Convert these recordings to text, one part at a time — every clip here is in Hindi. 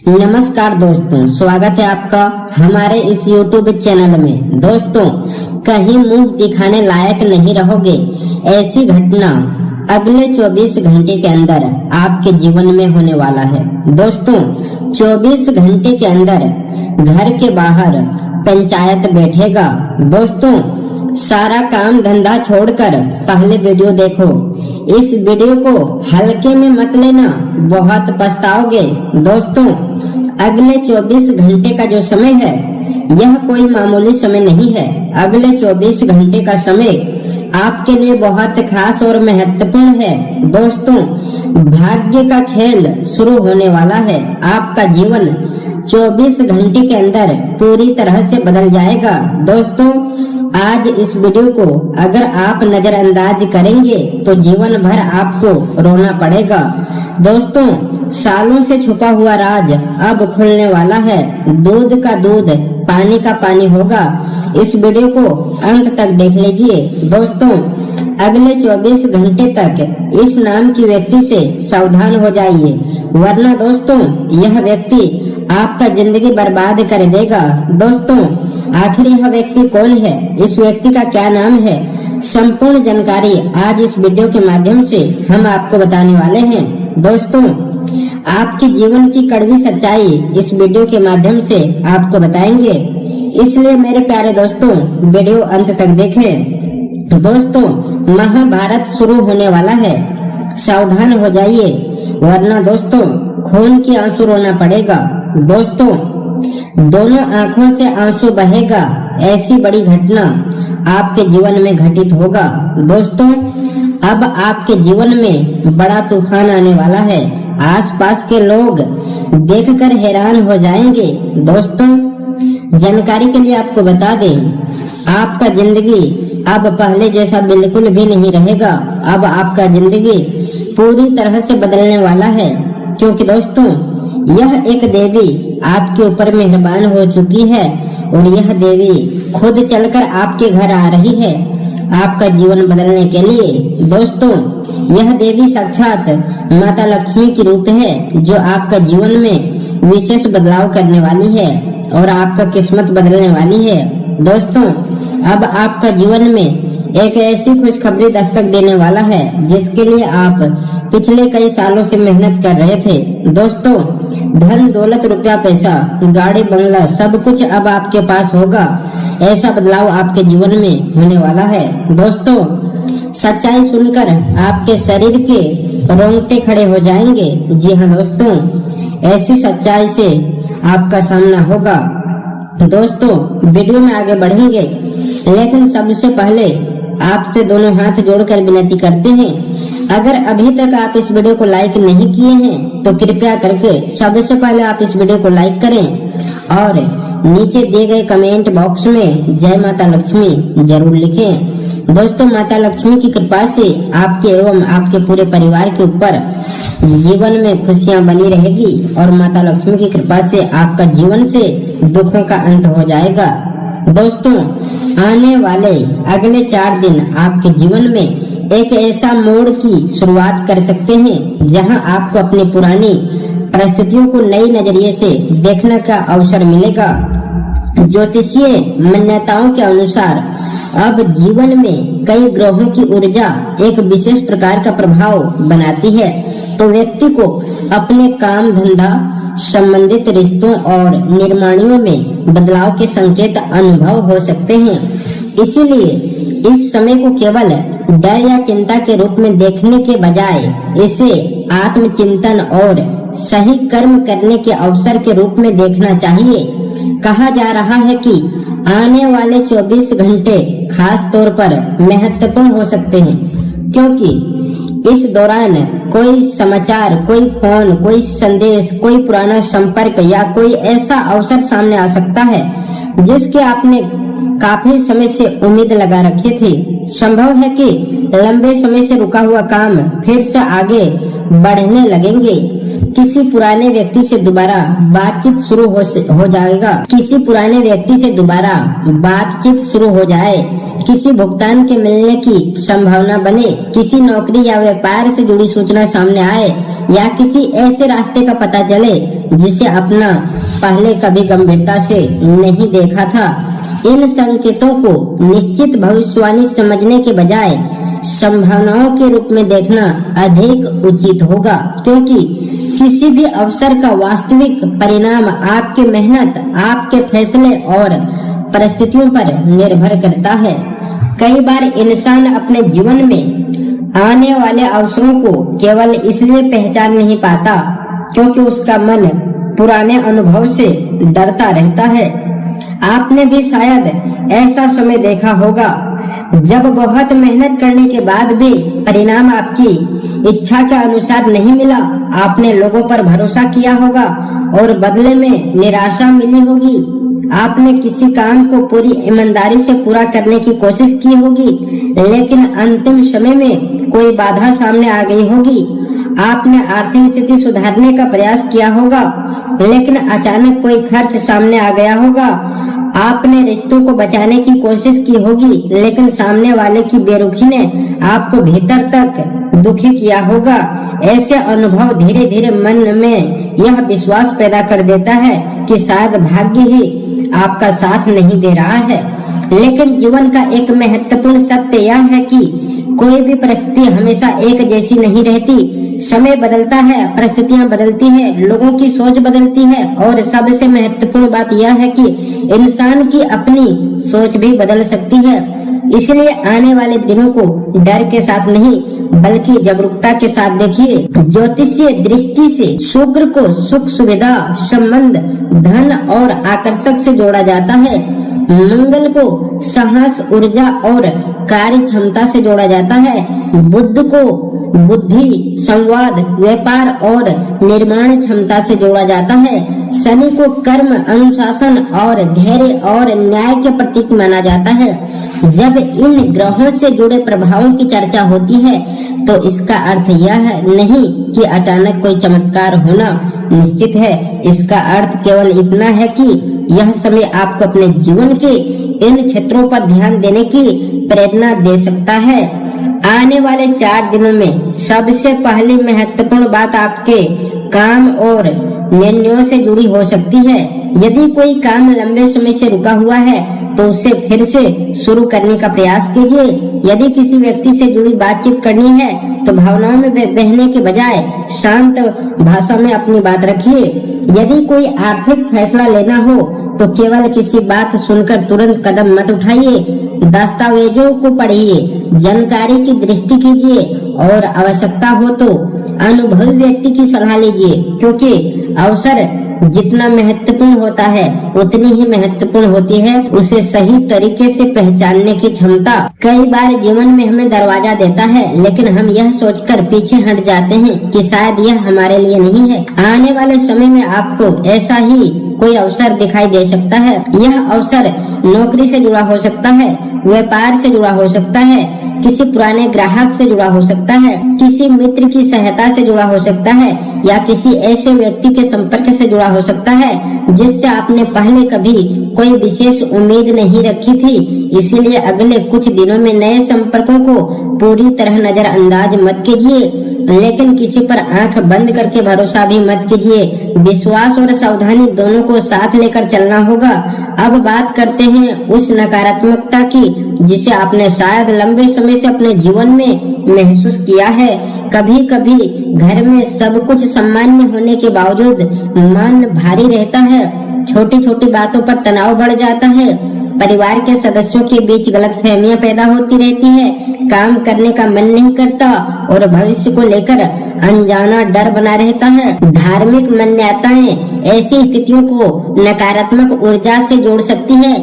नमस्कार दोस्तों, स्वागत है आपका हमारे इस YouTube चैनल में। दोस्तों, कहीं मुंह दिखाने लायक नहीं रहोगे। ऐसी घटना अगले 24 घंटे के अंदर आपके जीवन में होने वाला है। दोस्तों, 24 घंटे के अंदर घर के बाहर पंचायत बैठेगा। दोस्तों, सारा काम धंधा छोड़कर पहले वीडियो देखो। इस वीडियो को हल्के में मत लेना, बहुत पछताओगे। दोस्तों, अगले 24 घंटे का जो समय है यह कोई मामूली समय नहीं है। अगले 24 घंटे का समय आपके लिए बहुत खास और महत्वपूर्ण है। दोस्तों, भाग्य का खेल शुरू होने वाला है। आपका जीवन 24 घंटे के अंदर पूरी तरह से बदल जाएगा। दोस्तों, आज इस वीडियो को अगर आप नजरअंदाज करेंगे तो जीवन भर आपको रोना पड़ेगा। दोस्तों, सालों से छुपा हुआ राज अब खुलने वाला है। दूध का दूध, पानी का पानी होगा। इस वीडियो को अंत तक देख लीजिए। दोस्तों, अगले 24 घंटे तक इस नाम की व्यक्ति से सावधान हो जाइए, वरना दोस्तों यह व्यक्ति आपका जिंदगी बर्बाद कर देगा। दोस्तों, आखिर यह व्यक्ति कौन है, इस व्यक्ति का क्या नाम है, संपूर्ण जानकारी आज इस वीडियो के माध्यम से हम आपको बताने वाले हैं। दोस्तों, आपके जीवन की कड़वी सच्चाई इस वीडियो के माध्यम से आपको बताएंगे, इसलिए मेरे प्यारे दोस्तों वीडियो अंत तक देखें। दोस्तों, महाभारत शुरू होने वाला है, सावधान हो जाइए, वरना दोस्तों खून के आंसू रोना पड़ेगा। दोस्तों, दोनों आंखों से आंसू बहेगा। ऐसी बड़ी घटना आपके जीवन में घटित होगा। दोस्तों, अब आपके जीवन में बड़ा तूफान आने वाला है। आसपास के लोग देखकर हैरान हो जाएंगे। दोस्तों, जानकारी के लिए आपको बता दें, आपका जिंदगी अब पहले जैसा बिल्कुल भी नहीं रहेगा। अब आपका जिंदगी पूरी तरह से बदलने वाला है, क्योंकि दोस्तों यह एक देवी आपके ऊपर मेहरबान हो चुकी है और यह देवी खुद चलकर आपके घर आ रही है आपका जीवन बदलने के लिए। दोस्तों, यह देवी साक्षात माता लक्ष्मी की रूप है, जो आपका जीवन में विशेष बदलाव करने वाली है और आपका किस्मत बदलने वाली है। दोस्तों, अब आपका जीवन में एक ऐसी खुशखबरी दस्तक देने वाला है जिसके लिए आप पिछले कई सालों से मेहनत कर रहे थे। दोस्तों, धन दौलत, रुपया पैसा, गाड़ी बंगला, सब कुछ अब आपके पास होगा। ऐसा बदलाव आपके जीवन में होने वाला है। दोस्तों, सच्चाई सुनकर आपके शरीर के रोंगटे खड़े हो जाएंगे। जी हाँ दोस्तों, ऐसी सच्चाई से आपका सामना होगा। दोस्तों, वीडियो में आगे बढ़ेंगे, लेकिन सबसे पहले आपसे दोनों हाथ जोड़कर विनती करते हैं, अगर अभी तक आप इस वीडियो को लाइक नहीं किए हैं तो कृपया करके सबसे पहले आप इस वीडियो को लाइक करें और नीचे दिए गए कमेंट बॉक्स में जय माता लक्ष्मी जरूर लिखें। दोस्तों, माता लक्ष्मी की कृपा से आपके एवं आपके पूरे परिवार के ऊपर जीवन में खुशियां बनी रहेगी और माता लक्ष्मी की कृपा से आपका जीवन से दुखों का अंत हो जाएगा। दोस्तों, आने वाले अगले 4 दिन आपके जीवन में एक ऐसा मोड़ की शुरुआत कर सकते हैं जहां आपको अपनी पुरानी परिस्थितियों को नई नजरिए से देखने का अवसर मिलेगा। ज्योतिषीय मान्यताओं के अनुसार अब जीवन में कई ग्रहों की ऊर्जा एक विशेष प्रकार का प्रभाव बनाती है, तो व्यक्ति को अपने काम धंधा संबंधित रिश्तों और निर्माणों में बदलाव के संकेत अनुभव हो सकते हैं। इसीलिए इस समय को केवल डर या चिंता के रूप में देखने के बजाय इसे आत्मचिंतन और सही कर्म करने के अवसर के रूप में देखना चाहिए। कहा जा रहा है कि आने वाले 24 घंटे खास तौर पर महत्वपूर्ण हो सकते हैं, क्योंकि इस दौरान कोई समाचार, कोई फोन, कोई संदेश, कोई पुराना संपर्क या कोई ऐसा अवसर सामने आ सकता है जिसके आपने काफी समय से उम्मीद लगा रखी थी। संभव है कि लंबे समय से रुका हुआ काम फिर से आगे बढ़ने लगेंगे। किसी पुराने व्यक्ति से दोबारा बातचीत शुरू हो जाएगा। किसी पुराने व्यक्ति से दोबारा बातचीत शुरू हो जाए, किसी भुगतान के मिलने की संभावना बने, किसी नौकरी या व्यापार से जुड़ी सूचना सामने आए या किसी ऐसे रास्ते का पता चले जिसे अपना पहले कभी गंभीरता से नहीं देखा था। इन संकेतों को निश्चित भविष्यवाणी समझने के बजाय संभावनाओं के रूप में देखना अधिक उचित होगा, क्योंकि किसी भी अवसर का वास्तविक परिणाम आपके मेहनत, आपके फैसले और परिस्थितियों पर निर्भर करता है। कई बार इंसान अपने जीवन में आने वाले अवसरों को केवल इसलिए पहचान नहीं पाता क्योंकि उसका मन पुराने अनुभव से डरता रहता है। आपने भी शायद ऐसा समय देखा होगा जब बहुत मेहनत करने के बाद भी परिणाम आपकी इच्छा के अनुसार नहीं मिला। आपने लोगों पर भरोसा किया होगा और बदले में निराशा मिली होगी। आपने किसी काम को पूरी ईमानदारी से पूरा करने की कोशिश की होगी, लेकिन अंतिम समय में कोई बाधा सामने आ गई होगी। आपने आर्थिक स्थिति सुधारने का प्रयास किया होगा, लेकिन अचानक कोई खर्च सामने आ गया होगा। आपने रिश्तों को बचाने की कोशिश की होगी, लेकिन सामने वाले की बेरुखी ने आपको भीतर तक दुखी किया होगा। ऐसे अनुभव धीरे धीरे मन में यह विश्वास पैदा कर देता है कि शायद भाग्य ही आपका साथ नहीं दे रहा है। लेकिन जीवन का एक महत्वपूर्ण सत्य यह है कि कोई भी परिस्थिति हमेशा एक जैसी नहीं रहती। समय बदलता है, परिस्थितियां बदलती है, लोगों की सोच बदलती है और सबसे महत्वपूर्ण बात यह है कि इंसान की अपनी सोच भी बदल सकती है। इसलिए आने वाले दिनों को डर के साथ नहीं बल्कि जागरूकता के साथ देखिए। ज्योतिषीय दृष्टि से शुक्र को सुख, सुविधा, संबंध, धन और आकर्षक से जोड़ा जाता है। मंगल को साहस, ऊर्जा और कार्य क्षमता से जोड़ा जाता है। बुध को बुद्धि, संवाद, व्यापार और निर्माण क्षमता से जोड़ा जाता है। शनि को कर्म, अनुशासन और धैर्य और न्याय के प्रतीक माना जाता है। जब इन ग्रहों से जुड़े प्रभावों की चर्चा होती है तो इसका अर्थ यह नहीं कि अचानक कोई चमत्कार होना निश्चित है। इसका अर्थ केवल इतना है कि यह समय आपको अपने जीवन के इन क्षेत्रों पर ध्यान देने की प्रेरणा दे सकता है। आने वाले 4 दिनों में सबसे पहली महत्वपूर्ण बात आपके काम और निर्णयों से जुड़ी हो सकती है। यदि कोई काम लंबे समय से रुका हुआ है तो उसे फिर से शुरू करने का प्रयास कीजिए। यदि किसी व्यक्ति से जुड़ी बातचीत करनी है तो भावनाओं में बहने के बजाय शांत भाषा में अपनी बात रखिए। यदि कोई आर्थिक फैसला लेना हो तो केवल किसी बात सुनकर तुरंत कदम मत उठाइए। दस्तावेजों को पढ़िए, जानकारी की दृष्टि कीजिए और आवश्यकता हो तो अनुभवी व्यक्ति की सलाह लीजिए, क्योंकि अवसर जितना महत्वपूर्ण होता है उतनी ही महत्वपूर्ण होती है उसे सही तरीके से पहचानने की क्षमता। कई बार जीवन में हमें दरवाजा देता है, लेकिन हम यह सोचकर पीछे हट जाते हैं कि शायद यह हमारे लिए नहीं है। आने वाले समय में आपको ऐसा ही कोई अवसर दिखाई दे सकता है। यह अवसर नौकरी से जुड़ा हो सकता है, व्यापार से जुड़ा हो सकता है, किसी पुराने ग्राहक से जुड़ा हो सकता है, किसी मित्र की सहायता से जुड़ा हो सकता है या किसी ऐसे व्यक्ति के संपर्क से जुड़ा हो सकता है जिससे आपने पहले कभी कोई विशेष उम्मीद नहीं रखी थी। इसीलिए अगले कुछ दिनों में नए संपर्कों को पूरी तरह नजरअंदाज मत कीजिए, लेकिन किसी पर आंख बंद करके भरोसा भी मत कीजिए। विश्वास और सावधानी दोनों को साथ लेकर चलना होगा। अब बात करते हैं उस नकारात्मकता की जिसे आपने शायद लंबे समय से अपने जीवन में महसूस किया है। कभी कभी घर में सब कुछ सामान्य होने के बावजूद मन भारी रहता है। छोटी छोटी बातों पर तनाव बढ़ जाता है। परिवार के सदस्यों के बीच गलतफहमियां पैदा होती रहती है। काम करने का मन नहीं करता और भविष्य को लेकर अनजाना डर बना रहता है। धार्मिक मान्यताएं ऐसी स्थितियों को नकारात्मक ऊर्जा से जोड़ सकती है,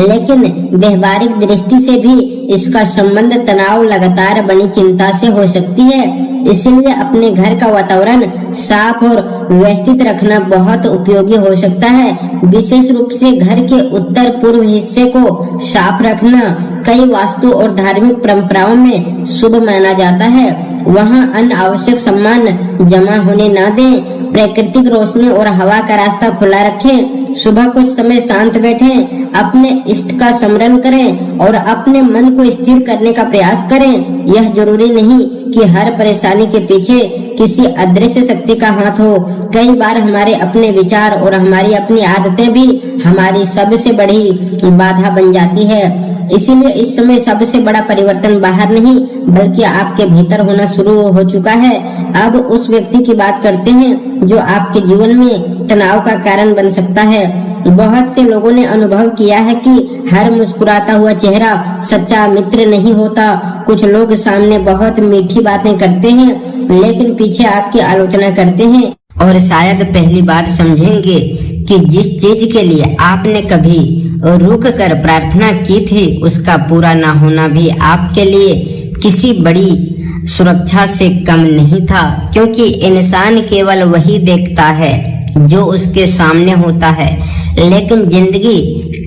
लेकिन व्यवहारिक दृष्टि से भी इसका संबंध तनाव, लगातार बनी चिंता से हो सकती है। इसलिए अपने घर का वातावरण साफ और व्यवस्थित रखना बहुत उपयोगी हो सकता है। विशेष रूप से घर के उत्तर पूर्व हिस्से को साफ रखना कई वास्तु और धार्मिक परंपराओं में शुभ माना जाता है। वहां अनावश्यक सामान जमा होने ना दें। प्राकृतिक रोशनी और हवा का रास्ता खुला रखें। सुबह कुछ समय शांत बैठें। अपने इष्ट का स्मरण करें और अपने मन को स्थिर करने का प्रयास करें। यह जरूरी नहीं कि हर परेशानी के पीछे किसी अदृश्य शक्ति का हाथ हो। कई बार हमारे अपने विचार और हमारी अपनी आदतें भी हमारी सबसे बड़ी बाधा बन जाती है। इसीलिए इस समय सबसे बड़ा परिवर्तन बाहर नहीं बल्कि आपके भीतर होना शुरू हो चुका है। अब उस व्यक्ति की बात करते हैं जो आपके जीवन में तनाव का कारण बन सकता है। बहुत से लोगों ने अनुभव किया है कि हर मुस्कुराता हुआ चेहरा सच्चा मित्र नहीं होता। कुछ लोग सामने बहुत मीठी बातें करते हैं लेकिन पीछे आपकी आलोचना करते हैं और शायद पहली बार समझेंगे कि जिस चीज के लिए आपने कभी रुक कर प्रार्थना की थी उसका पूरा ना होना भी आपके लिए किसी बड़ी सुरक्षा से कम नहीं था, क्योंकि इंसान केवल वही देखता है जो उसके सामने होता है, लेकिन जिंदगी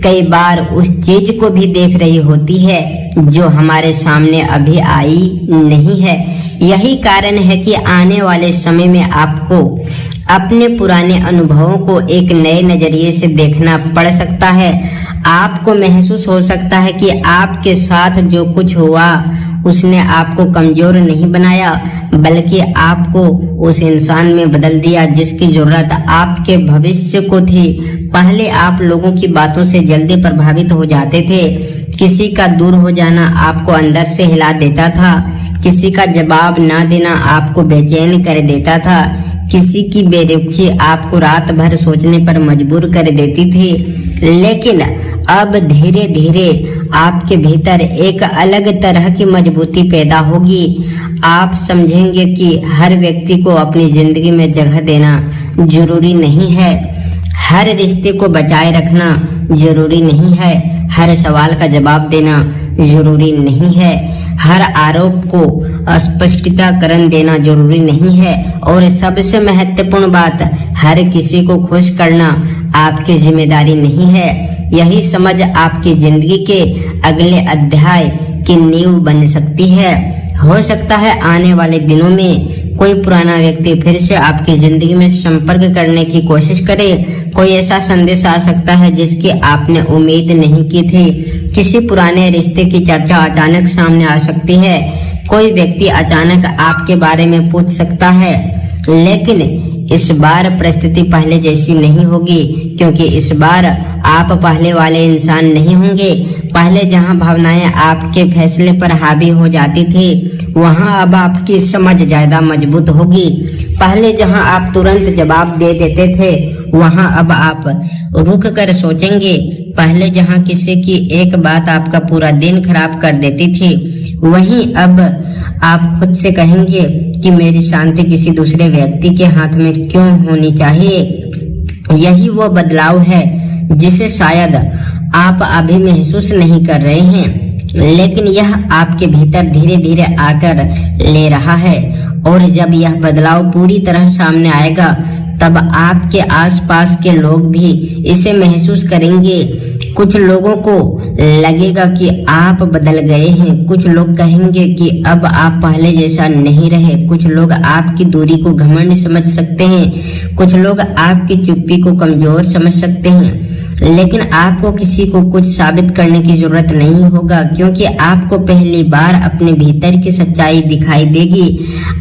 कई बार उस चीज को भी देख रही होती है जो हमारे सामने अभी आई नहीं है। यही कारण है कि आने वाले समय में आपको अपने पुराने अनुभवों को एक नए नजरिए से देखना पड़ सकता है। आपको महसूस हो सकता है कि आपके साथ जो कुछ हुआ उसने आपको कमजोर नहीं बनाया बल्कि आपको उस इंसान में बदल दिया जिसकी जरूरत आपके भविष्य को थी। पहले आप लोगों की बातों से जल्दी प्रभावित हो जाते थे। किसी का दूर हो जाना आपको अंदर से हिला देता था। किसी का जवाब ना देना आपको बेचैन कर देता था। किसी की बेरुखी आपको रात भर सोचने पर मजबूर कर देती थी। लेकिन अब धीरे धीरे आपके भीतर एक अलग तरह की मजबूती पैदा होगी। आप समझेंगे कि हर व्यक्ति को अपनी जिंदगी में जगह देना जरूरी नहीं है, हर रिश्ते को बचाए रखना जरूरी नहीं है, हर सवाल का जवाब देना जरूरी नहीं है, हर आरोप को स्पष्टीकरण देना जरूरी नहीं है और सबसे महत्वपूर्ण बात, हर किसी को खुश करना आपकी जिम्मेदारी नहीं है। यही समझ आपकी जिंदगी के अगले अध्याय की नींव बन सकती है। हो सकता है आने वाले दिनों में कोई पुराना व्यक्ति फिर से आपकी जिंदगी में संपर्क करने की कोशिश करे। कोई ऐसा संदेश आ सकता है जिसकी आपने उम्मीद नहीं की थी। किसी पुराने रिश्ते की चर्चा अचानक सामने आ सकती है। कोई व्यक्ति अचानक आपके बारे में पूछ सकता है, लेकिन इस बार परिस्थिति पहले जैसी नहीं होगी, क्योंकि इस बार आप पहले वाले इंसान नहीं होंगे। पहले जहां भावनाएं आपके फैसले पर हावी हो जाती थी, वहां अब आपकी समझ ज्यादा मजबूत होगी। पहले जहां आप तुरंत जवाब दे देते थे, वहां अब आप रुक कर सोचेंगे। पहले जहां किसी की एक बात आपका पूरा दिन खराब कर देती थी, वहीं अब आप खुद से कहेंगे कि मेरी शांति किसी दूसरे व्यक्ति के हाथ में क्यों होनी चाहिए। यही वो बदलाव है जिसे शायद आप अभी महसूस नहीं कर रहे हैं, लेकिन यह आपके भीतर धीरे धीरे आकर ले रहा है। और जब यह बदलाव पूरी तरह सामने आएगा, तब आपके आसपास के लोग भी इसे महसूस करेंगे। कुछ लोगों को लगेगा कि आप बदल गए हैं, कुछ लोग कहेंगे कि अब आप पहले जैसा नहीं रहे, कुछ लोग आपकी दूरी को घमंड समझ सकते हैं, कुछ लोग आपकी चुप्पी को कमजोर समझ सकते हैं। लेकिन आपको किसी को कुछ साबित करने की जरूरत नहीं होगा, क्योंकि आपको पहली बार अपने भीतर की सच्चाई दिखाई देगी।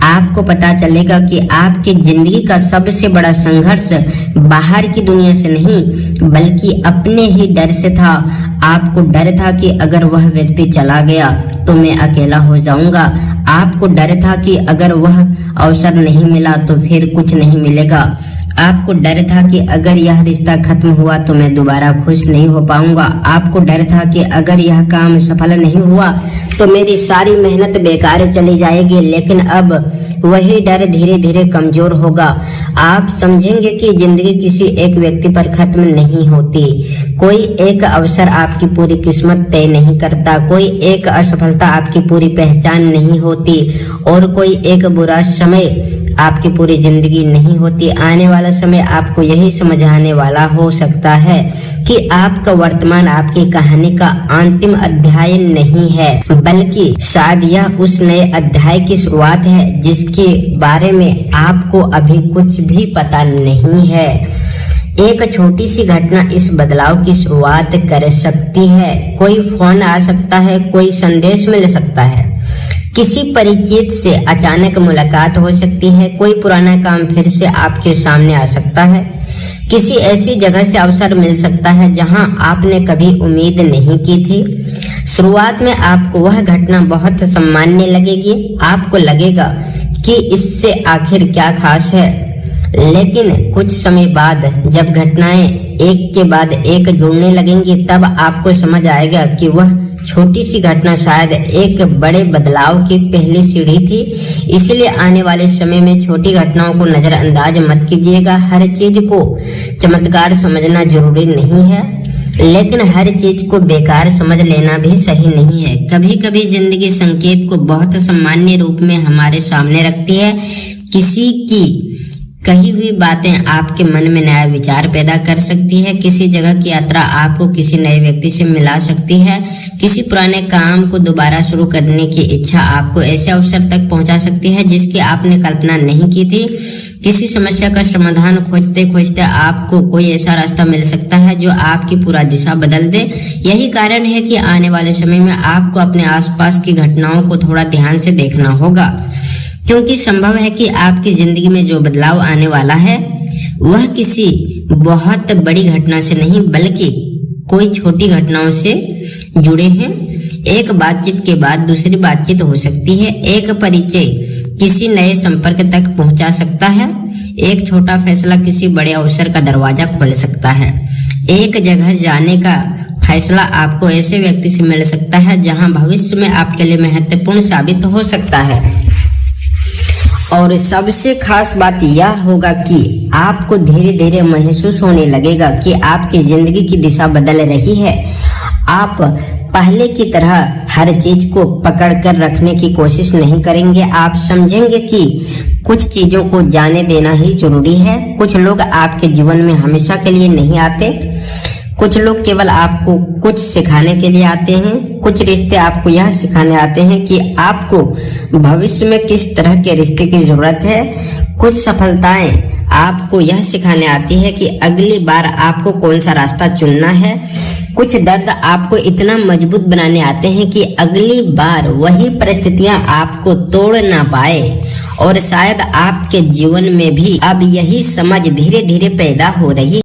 आपको पता चलेगा कि आपकी जिंदगी का सबसे बड़ा संघर्ष बाहर की दुनिया से नहीं बल्कि अपने ही डर से था। आपको डर था कि अगर वह व्यक्ति चला गया तो मैं अकेला हो जाऊंगा। आपको डर था कि अगर वह अवसर नहीं मिला तो फिर कुछ नहीं मिलेगा। आपको डर था कि अगर यह रिश्ता खत्म हुआ तो मैं दोबारा खुश नहीं हो पाऊंगा। आपको डर था कि अगर यह काम सफल नहीं हुआ तो मेरी सारी मेहनत बेकार चली जाएगी। लेकिन अब वही डर धीरे धीरे कमजोर होगा। आप समझेंगे कि जिंदगी किसी एक व्यक्ति पर खत्म नहीं होती। कोई एक अवसर आपकी पूरी किस्मत तय नहीं करता, कोई एक असफलता आपकी पूरी पहचान नहीं होती और कोई एक बुरा समय आपकी पूरी जिंदगी नहीं होती। आने वाला समय आपको यही समझाने वाला हो सकता है कि आपका वर्तमान आपकी कहानी का अंतिम अध्याय नहीं है, बल्कि शायद यह उस नए अध्याय की शुरुआत है जिसके बारे में आपको अभी कुछ भी पता नहीं है। एक छोटी सी घटना इस बदलाव की शुरुआत कर सकती है। कोई फोन आ सकता है, कोई संदेश मिल सकता है, किसी परिचित से अचानक मुलाकात हो सकती है, कोई पुराना काम फिर से आपके सामने आ सकता है, किसी ऐसी जगह से अवसर मिल सकता है जहां आपने कभी उम्मीद नहीं की थी। शुरुआत में आपको वह घटना बहुत सामान्य लगेगी, आपको लगेगा कि इससे आखिर क्या खास है, लेकिन कुछ समय बाद जब घटनाएं एक के बाद एक जुड़ने लगेंगी तब आपको समझ आएगा कि वह छोटी सी घटना शायद एक बड़े बदलाव की पहली सीढ़ी थी। इसलिए आने वाले समय में छोटी घटनाओं को नजरअंदाज मत कीजिएगा। हर चीज को चमत्कार समझना जरूरी नहीं है, लेकिन हर चीज को बेकार समझ लेना भी सही नहीं है। कभी कभी जिंदगी संकेत को बहुत सामान्य रूप में हमारे सामने रखती है। किसी की कही हुई बातें आपके मन में नया विचार पैदा कर सकती है, किसी जगह की यात्रा आपको किसी नए व्यक्ति से मिला सकती है, किसी पुराने काम को दोबारा शुरू करने की इच्छा आपको ऐसे अवसर तक पहुंचा सकती है जिसकी आपने कल्पना नहीं की थी। किसी समस्या का समाधान खोजते खोजते आपको कोई ऐसा रास्ता मिल सकता है जो आपकी पूरा दिशा बदल दे। यही कारण है कि आने वाले समय में आपको अपने आसपास की घटनाओं को थोड़ा ध्यान से देखना होगा, क्योंकि संभव है कि आपकी जिंदगी में जो बदलाव आने वाला है वह किसी बहुत बड़ी घटना से नहीं बल्कि कोई छोटी घटनाओं से जुड़े हैं। एक बातचीत के बाद दूसरी बातचीत हो सकती है, एक परिचय किसी नए संपर्क तक पहुंचा सकता है, एक छोटा फैसला किसी बड़े अवसर का दरवाजा खोल सकता है, एक जगह जाने का फैसला आपको ऐसे व्यक्ति से मिल सकता है जहां भविष्य में आपके लिए महत्वपूर्ण साबित हो सकता है। और सबसे खास बात यह होगा कि आपको धीरे धीरे महसूस होने लगेगा कि आपकी जिंदगी की दिशा बदल रही है। आप पहले की तरह हर चीज को पकड़ कर रखने की कोशिश नहीं करेंगे। आप समझेंगे कि कुछ चीजों को जाने देना ही जरूरी है। कुछ लोग आपके जीवन में हमेशा के लिए नहीं आते, कुछ लोग केवल आपको कुछ सिखाने के लिए आते हैं। कुछ रिश्ते आपको यह सिखाने आते हैं कि आपको भविष्य में किस तरह के रिश्ते की जरूरत है। कुछ सफलताएं आपको यह सिखाने आती है कि अगली बार आपको कौन सा रास्ता चुनना है। कुछ दर्द आपको इतना मजबूत बनाने आते हैं कि अगली बार वही परिस्थितियां आपको तोड़ ना पाए। और शायद आपके जीवन में भी अब यही समझ धीरे धीरे पैदा हो रही